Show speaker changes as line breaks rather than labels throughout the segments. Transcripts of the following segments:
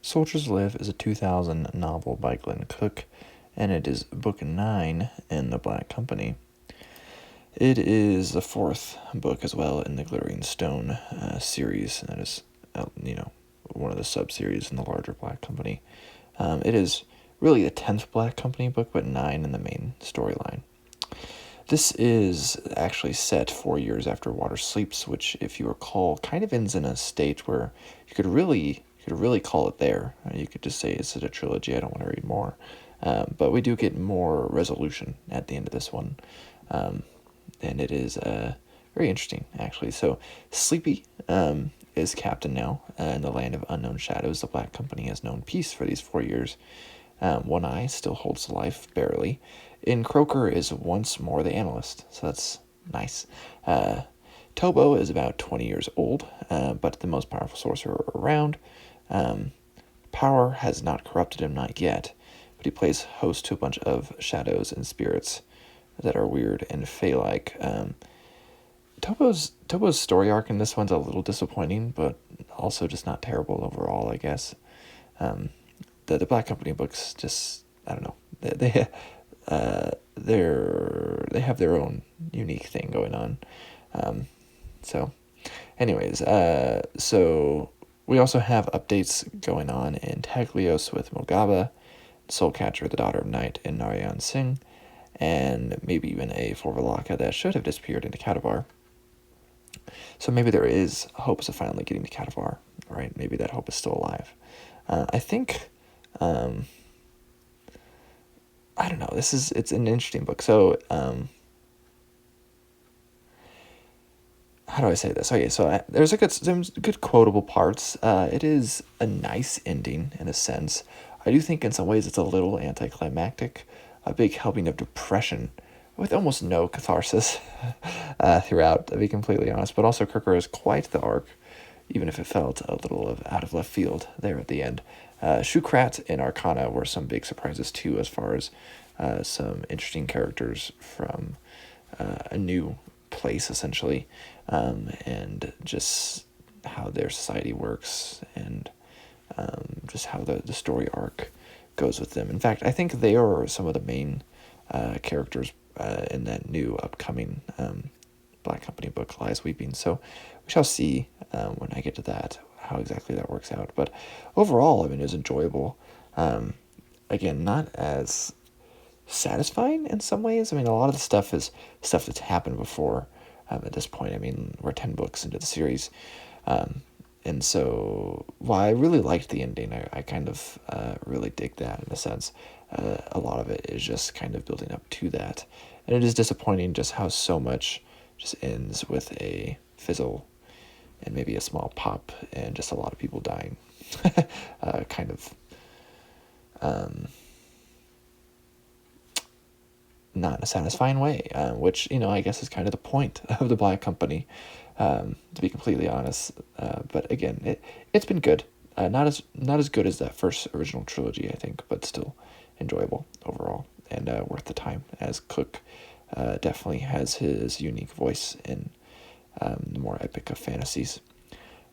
Soldiers Live is a 2000 novel by Glen, and it is book 9 in The Black Company. It is the 4th book as well in the Glittering Stone series. That is, one of the sub-series in the larger Black Company. It is really the 10th Black Company book, but 9 in the main storyline. This is actually set 4 years after Water Sleeps, which, if you recall, kind of ends in a state where you could really call it there. You could just say it's a trilogy. I don't want to read more. But we do get more resolution at the end of this one. And it is very interesting, actually. So Sleepy is captain now in the land of unknown shadows. The Black Company has known peace for these 4 years. One Eye still holds life, barely. And Croker is once more the analyst, so that's nice. Tobo is about 20 years old, but the most powerful sorcerer around. Power has not corrupted him, not yet, but he plays host to a bunch of shadows and spirits that are weird and fey-like. Tobo's story arc in this one's a little disappointing, but also just not terrible overall, I guess. The Black Company books just, I don't know, they have their own unique thing going on. So we also have updates going on in Taglios with Mogaba, Soulcatcher, the Daughter of Night, and Narayan Singh, and maybe even a Forvalaka that should have disappeared into Kadavar. So maybe there is hopes of finally getting to Kadavar, right? Maybe that hope is still alive. I think, I don't know, it's an interesting book. So, how do I say this? Okay, so there's some good quotable parts. It is a nice ending in a sense. I do think in some ways it's a little anticlimactic, a big helping of depression with almost no catharsis throughout, to be completely honest. But also Kirker is quite the arc, even if it felt a little out of left field there at the end. Shukrat and Arcana were some big surprises too, as far as some interesting characters from a new place, essentially, and just how their society works, and just how the story arc goes with them. In fact, I think they are some of the main characters in that new upcoming Black Company book, Lies Weeping. So we shall see when I get to that how exactly that works out. But overall, I mean, it was enjoyable. Again, not as satisfying in some ways. I mean, a lot of the stuff is stuff that's happened before at this point. I mean, we're 10 books into the series. And so, while I really liked the ending, I kind of really dig that in a sense. A lot of it is just kind of building up to that. And it is disappointing just how so much just ends with a fizzle and maybe a small pop and just a lot of people dying. Kind of not in a satisfying way, which, I guess is kind of the point of the Black Company, to be completely honest. But again, it's been good. Not as good as that first original trilogy, I think, but still enjoyable overall, and worth the time, as Cook definitely has his unique voice in the more epic of fantasies,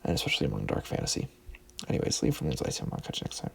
and especially among dark fantasy. Anyways, leave from Lynn's Ice. I'll catch you next time.